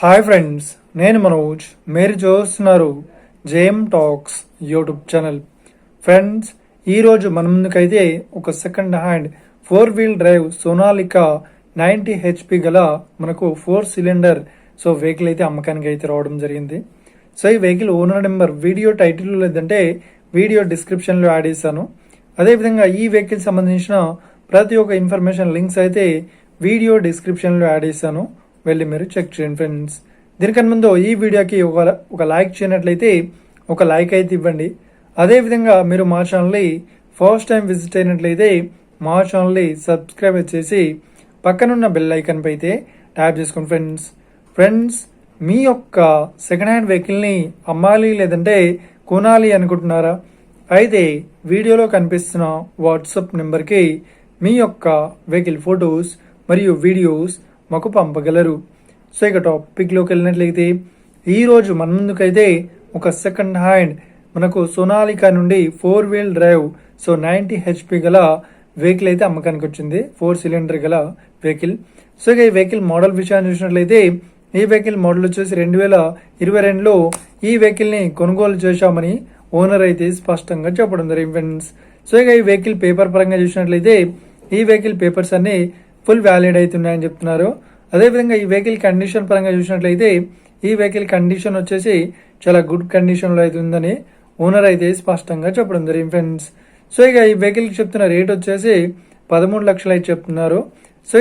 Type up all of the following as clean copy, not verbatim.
Hi friends, నేను మనోజ్. మీరు చూస్తున్నారు JM Talks YouTube channel. Friends, ఈరోజు మన ముందుకైతే ఒక second hand 4-wheel drive Sonalika 90 HP గల మనకు 4 సిలిండర్ వెహికల్ అయితే అమ్మకానికి అయితే రావడం జరిగింది. ఈ vehicle owner number video title లేదంటే వీడియో డిస్క్రిప్షన్లో యాడ్ చేశాను. అదేవిధంగా ఈ వెహికల్ సంబంధించిన ప్రతి ఒక్క ఇన్ఫర్మేషన్ లింక్స్ అయితే వీడియో డిస్క్రిప్షన్లో యాడ్ చేశాను, వెళ్ళి మీరు చెక్ చేయండి ఫ్రెండ్స్. దీనికన్నా ముందు ఈ వీడియోకి ఒక లైక్ చేయనట్లయితే ఒక లైక్ అయితే ఇవ్వండి. అదేవిధంగా మీరు మా ఛానల్ని ఫస్ట్ టైం విజిట్ అయినట్లయితే మా ఛానల్ని సబ్స్క్రైబ్ చేసి పక్కనున్న బెల్ ఐకాన్ పై అయితే ట్యాప్ చేసుకోండి ఫ్రెండ్స్. మీ యొక్క సెకండ్ హ్యాండ్ వెహికల్ని అమ్మాలి లేదంటే కొనాలి అనుకుంటున్నారా? అయితే వీడియోలో కనిపిస్తున్న వాట్సాప్ నెంబర్కి మీ యొక్క వెహికల్ ఫొటోస్ మరియు వీడియోస్ మాకు పంపగలరు. ఇక టాపిక్లోకి వెళ్ళినట్లయితే ఈరోజు మన ముందుకైతే ఒక సెకండ్ హ్యాండ్ మనకు సోనాలికా నుండి 4-wheel డ్రైవ్ 90 HP గల వెహికల్ అయితే అమ్మకానికి వచ్చింది. 4 సిలిండర్ గల వెహికల్. ఇక ఈ వెహికల్ మోడల్ విషయాన్ని చూసినట్లయితే ఈ వెహికల్ మోడల్ వచ్చేసి 2022లో ఈ వెహికల్ని కొనుగోలు చేశామని ఓనర్ అయితే స్పష్టంగా చెప్పడం జరిగింది ఫ్రెండ్స్. ఇక ఈ వెహికల్ పేపర్ పరంగా చూసినట్లయితే ఈ వెహికల్ పేపర్స్ అన్ని ఫుల్ వ్యాలిడ్ అవుతున్నాయని చెప్తున్నారు. అదేవిధంగా ఈ వెహికల్ కండిషన్ పరంగా చూసినట్లయితే ఈ వెహికల్ కండిషన్ వచ్చేసి చాలా గుడ్ కండిషన్లో అయితే ఉందని ఓనర్ అయితే స్పష్టంగా చెప్పడం జరిగింది ఫ్రెండ్స్. ఇక ఈ వెహికల్కి చెప్తున్న రేట్ వచ్చేసి 13 లక్షలు అయితే చెప్తున్నారు.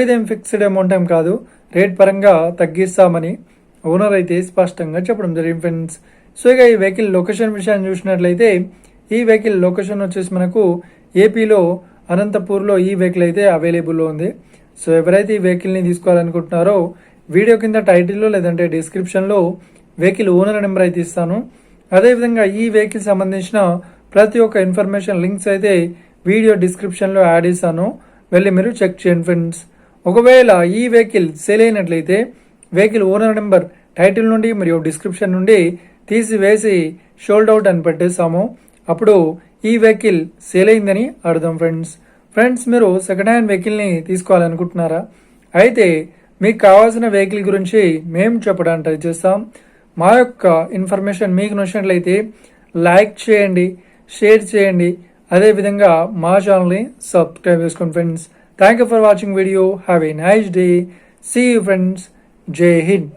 ఇదేం ఫిక్స్డ్ అమౌంట్ ఏం కాదు, రేట్ పరంగా తగ్గిస్తామని ఓనర్ అయితే స్పష్టంగా చెప్పడం జరిగింది ఫ్రెండ్స్. ఇక ఈ వెహికల్ లొకేషన్ విషయాన్ని చూసినట్లయితే ఈ వెహికల్ లొకేషన్ వచ్చేసి మనకు ఏపీలో అనంతపూర్లో ఈ వెహికల్ అయితే అవైలబుల్లో ఉంది. ఎవరైతే ఈ వెహికల్ని తీసుకోవాలనుకుంటున్నారో వీడియో కింద టైటిల్లో లేదంటే డిస్క్రిప్షన్లో వెహికల్ ఓనర్ నెంబర్ అయితే ఇస్తాను. అదేవిధంగా ఈ వెహికల్ సంబంధించిన ప్రతి ఒక్క ఇన్ఫర్మేషన్ లింక్స్ అయితే వీడియో డిస్క్రిప్షన్లో యాడ్ చేశాను, వెళ్ళి మీరు చెక్ చేయండి ఫ్రెండ్స్. ఒకవేళ ఈ వెహికల్ సేల్ అయినట్లయితే వెహికల్ ఓనర్ నెంబర్ టైటిల్ నుండి మరియు డిస్క్రిప్షన్ నుండి తీసివేసి షోల్డ్ అవుట్ అని పెట్టేస్తాము. అప్పుడు ఈ వెహికల్ సేల్ అయిందని అర్థం ఫ్రెండ్స్. మీరు సెకండ్ హ్యాండ్ వెహికల్ని తీసుకోవాలనుకుంటున్నారా? అయితే మీకు కావాల్సిన వెహికల్ గురించి మేము చెప్పడానికి ట్రై చేస్తాం. మా యొక్క ఇన్ఫర్మేషన్ మీకు నచ్చినట్లయితే లైక్ చేయండి, షేర్ చేయండి, అదేవిధంగా మా ఛానల్ని సబ్స్క్రైబ్ చేసుకోండి friends. Thank you for watching video. Have a nice day. See you friends. జై హింద్.